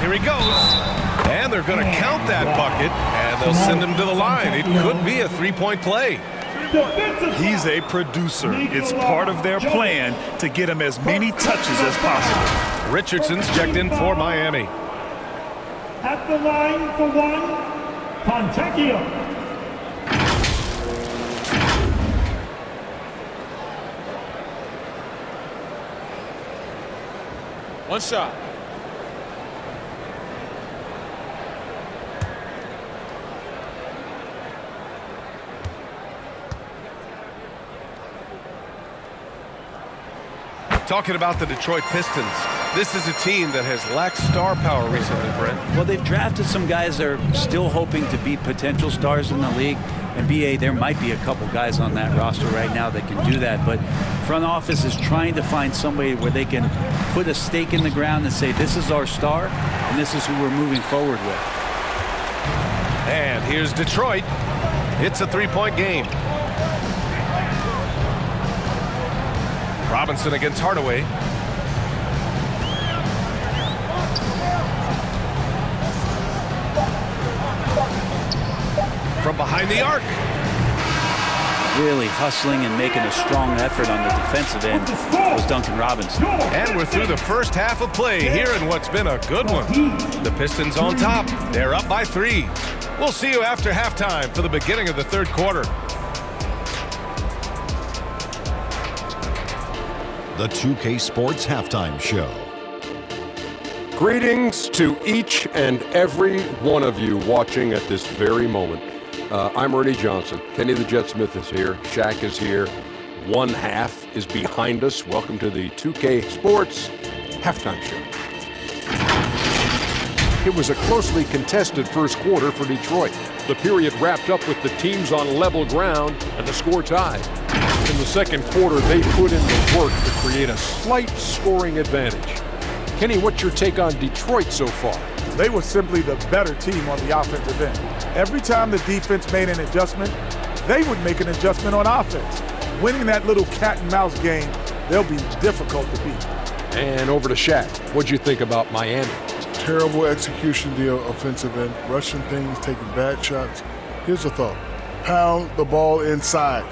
Here he goes. And they're going to count that bucket, and they'll send him to the line. It could be a three-point play. He's a producer. It's part of their plan to get him as many touches as possible. Richardson's checked in for Miami. At the line for one, Fontecchio. One shot. Talking about the Detroit Pistons, this is a team that has lacked star power recently, Brent. Well, they've drafted some guys that are still hoping to be potential stars in the league. And BA, there might be a couple guys on that roster right now that can do that. But front office is trying to find somebody where they can put a stake in the ground and say, this is our star, and this is who we're moving forward with. And here's Detroit. It's a three-point game. Robinson against Hardaway. From behind the arc. Really hustling and making a strong effort on the defensive end was Duncan Robinson. And we're through the first half of play here in what's been a good one. The Pistons on top. They're up by 3. We'll see you after halftime for the beginning of the third quarter. The 2K Sports Halftime Show. Greetings to each and every one of you watching at this very moment. I'm Ernie Johnson. Kenny the Jet Smith is here. Shaq is here. One half is behind us. Welcome to the 2K Sports Halftime Show. It was a closely contested first quarter for Detroit. The period wrapped up with the teams on level ground and the score tied. In the second quarter, they put in the work to create a slight scoring advantage. Kenny, what's your take on Detroit so far? They were simply the better team on the offensive end. Every time the defense made an adjustment, they would make an adjustment on offense. Winning that little cat and mouse game, they'll be difficult to beat. And over to Shaq. What'd you think about Miami? Terrible execution the offensive end, rushing things, taking bad shots. Here's a thought. Pound the ball inside.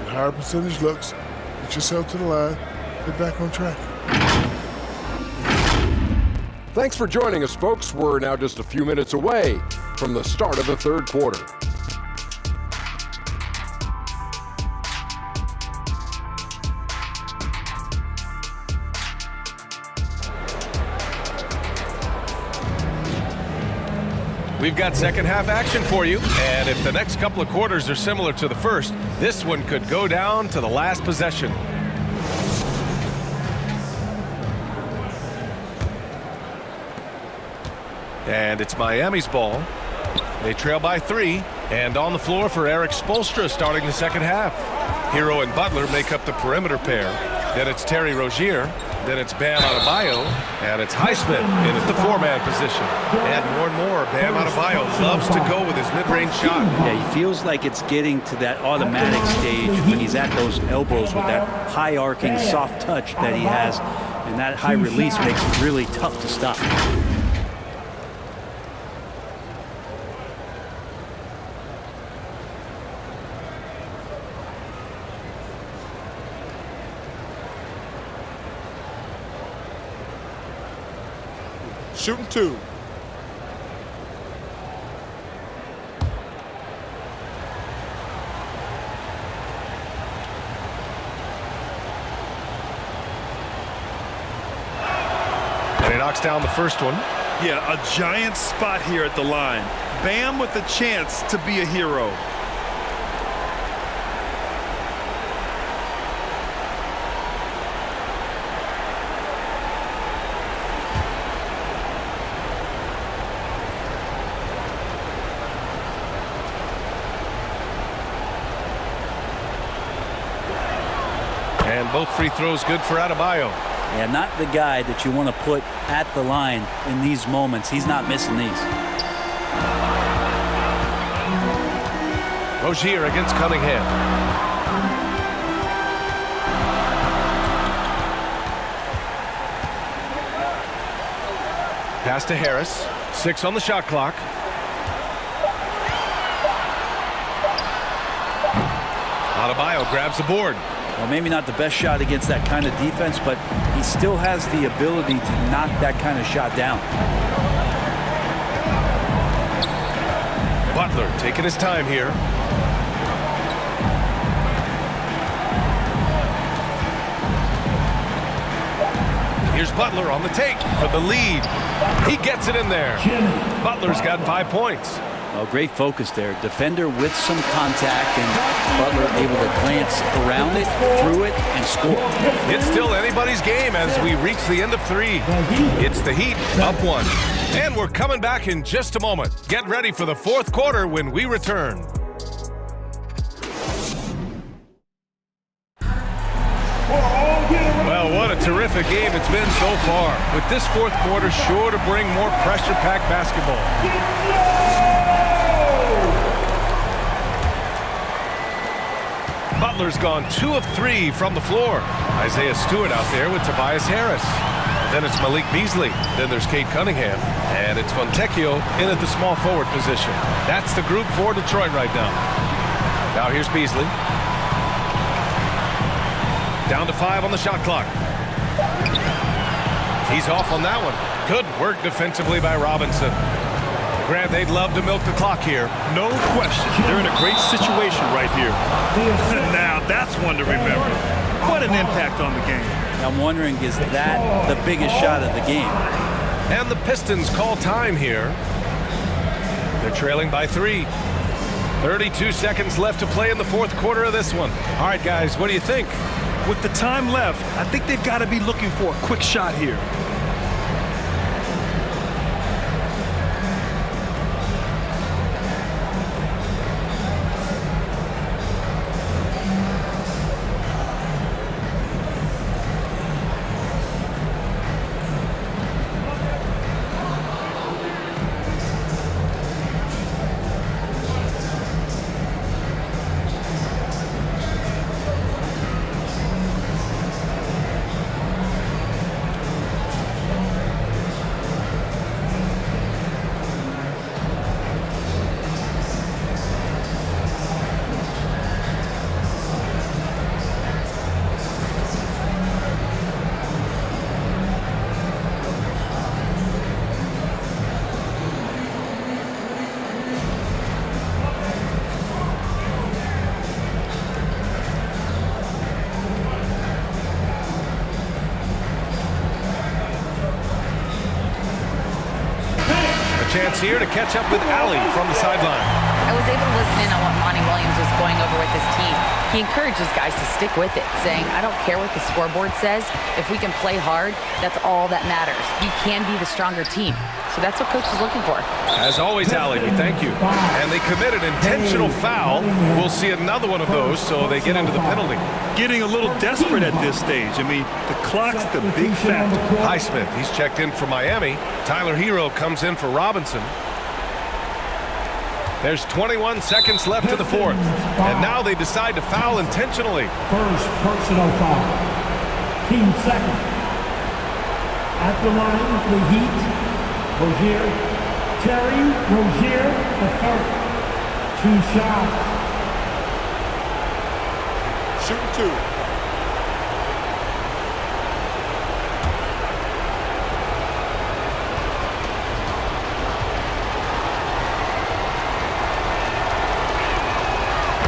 Get higher percentage looks, get yourself to the line, get back on track. Thanks for joining us, folks. We're now just a few minutes away from the start of the third quarter. We've got second half action for you, and if the next couple of quarters are similar to the first, this one could go down to the last possession. And it's Miami's ball. They trail by 3, and on the floor for Eric Spoelstra starting the second half. Hero and Butler make up the perimeter pair. Then it's Terry Rozier. Then it's Bam Adebayo, and it's Highsmith in at the 4-man position. And more, Bam Adebayo loves to go with his mid-range shot. Yeah, he feels like it's getting to that automatic stage when he's at those elbows with that high arcing soft touch that he has, and that high release makes it really tough to stop. Shooting 2. And he knocks down the first one. Yeah, a giant spot here at the line. Bam with a chance to be a hero. And both free throws good for Adebayo. Yeah, not the guy that you want to put at the line in these moments. He's not missing these. Rozier against Cunningham. Pass to Harris. 6 on the shot clock. Adebayo grabs the board. Well, maybe not the best shot against that kind of defense, but he still has the ability to knock that kind of shot down. Butler taking his time here. Here's Butler on the take for the lead. He gets it in there. Butler's got 5 points. Oh, great focus there. Defender with some contact, and Butler able to glance around it, through it, and score. It's still anybody's game as we reach the end of 3. It's the Heat up 1. And we're coming back in just a moment. Get ready for the 4th quarter when we return. Well, what a terrific game it's been so far. With this 4th quarter sure to bring more pressure-packed basketball. Butler's gone 2 of 3 from the floor. Isaiah Stewart out there with Tobias Harris. Then it's Malik Beasley. Then there's Cade Cunningham. And it's Fontecchio in at the small forward position. That's the group for Detroit right now. Now here's Beasley. Down to 5 on the shot clock. He's off on that one. Good work defensively by Robinson. Grant, they'd love to milk the clock here. No question. They're in a great situation right here. Now, that's one to remember. What an impact on the game. I'm wondering, is that the biggest shot of the game? And the Pistons call time here. They're trailing by 3. 32 seconds left to play in the 4th quarter of this one. All right, guys, what do you think? With the time left, I think they've got to be looking for a quick shot here. Chance here to catch up with Allie from the sideline. I was able to listen in on what Monty Williams was going over with his team. He encourages guys to stick with it, saying, I don't care what the scoreboard says. If we can play hard, that's all that matters. We can be the stronger team. So that's what Coach is looking for. As always, Allie, we thank you. And they committed intentional foul. We'll see another one of those, so they get into the penalty. Getting a little desperate at this stage. I mean, the clock's the big factor. Highsmith, he's checked in for Miami. Tyler Hero comes in for Robinson. There's 21 seconds left to the 4th. And now they decide to foul intentionally. First personal foul. Team second. At the line for the Heat, Rozier. Terry Rozier, the 3rd. 2 shots. Shoot 2.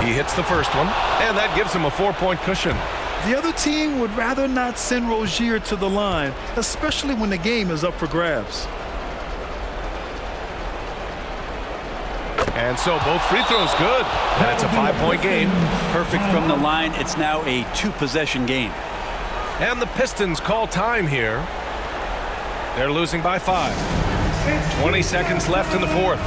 He hits the first one, and that gives him a 4-point cushion. The other team would rather not send Rozier to the line, especially when the game is up for grabs. And so both free throws good. And it's a 5-point game. Perfect from the line. It's now a 2-possession game. And the Pistons call time here. They're losing by 5. 20 seconds left in the 4th.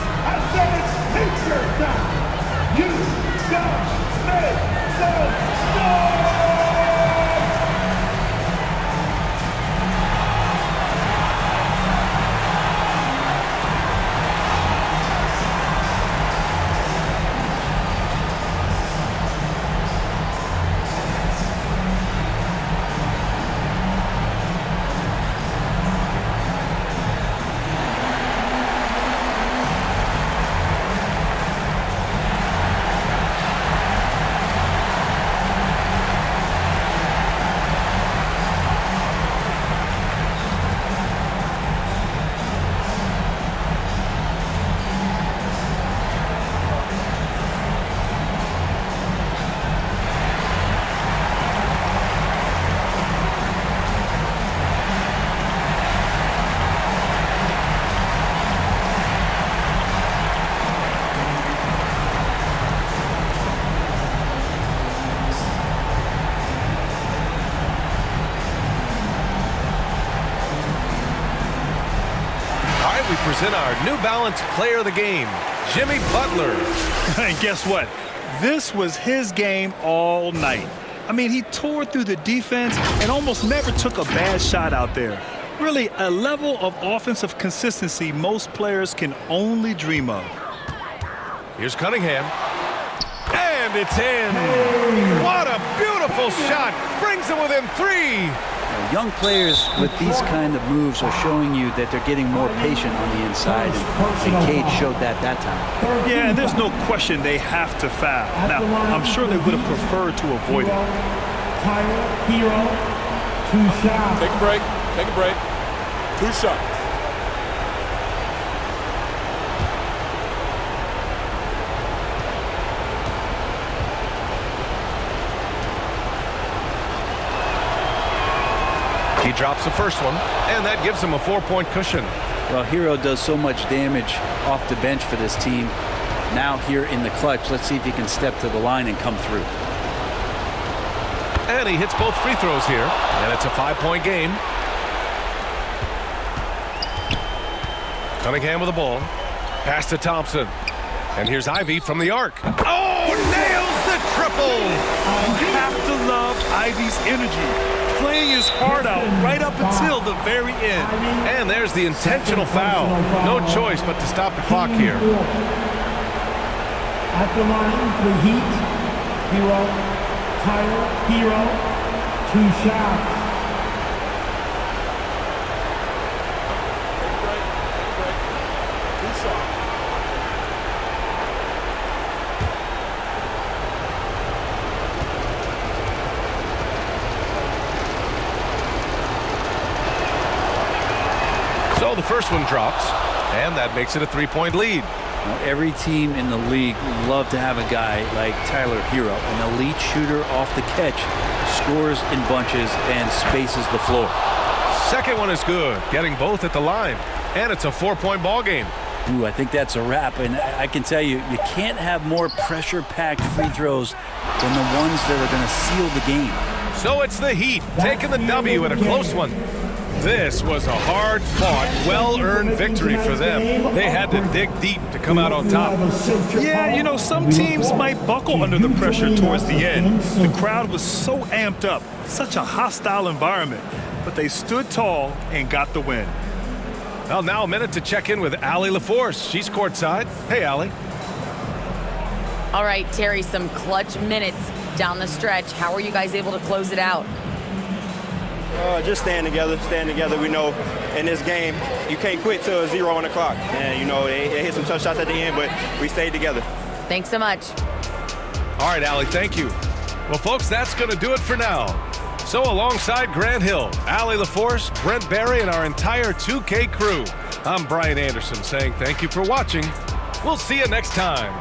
right, we present our New Balance player of the game, Jimmy Butler. And guess what? This was his game all night. I mean, he tore through the defense and almost never took a bad shot out there. Really, a level of offensive consistency most players can only dream of. Here's Cunningham. And it's in. What a beautiful shot. Brings them within 3. Young players with these kind of moves are showing you that they're getting more patient on the inside, and Cade showed that time. Yeah, and there's no question they have to foul. Now, I'm sure they would have preferred to avoid it. Hero, 2 shots. Take a break. Take a break. 2 shots. He drops the first one, and that gives him a 4-point cushion. Well, Hero does so much damage off the bench for this team. Now here in the clutch, let's see if he can step to the line and come through. And he hits both free throws here, and it's a 5-point game. Cunningham with the ball. Pass to Thompson. And here's Ivy from the arc. Oh, nails the triple! You have to love Ivy's energy. Playing his heart out right up until the very end. And there's the intentional foul. No choice but to stop the clock here. At the line for the Heat, Hero, Tyler, Hero, 2 shots. So the first one drops, and that makes it a 3-point lead. Now, every team in the league would love to have a guy like Tyler Hero, an elite shooter off the catch, scores in bunches and spaces the floor. Second one is good, getting both at the line, and it's a 4-point ball game. Ooh, I think that's a wrap, and I can tell you, you can't have more pressure-packed free throws than the ones that are going to seal the game. So it's the Heat taking the W in a close one. This was a hard-fought, well-earned victory for them. They had to dig deep to come out on top. Yeah, you know, some teams might buckle under the pressure towards the end. The crowd was so amped up, such a hostile environment. But they stood tall and got the win. Well, now a minute to check in with Allie LaForce. She's courtside. Hey, Allie. All right, Terry, some clutch minutes down the stretch. How are you guys able to close it out? Just staying together. We know in this game, you can't quit till it's 0 on the clock. And, you know, they hit some tough shots at the end, but we stayed together. Thanks so much. All right, Allie, thank you. Well, folks, that's going to do it for now. So alongside Grant Hill, Allie LaForce, Brent Barry, and our entire 2K crew, I'm Brian Anderson saying thank you for watching. We'll see you next time.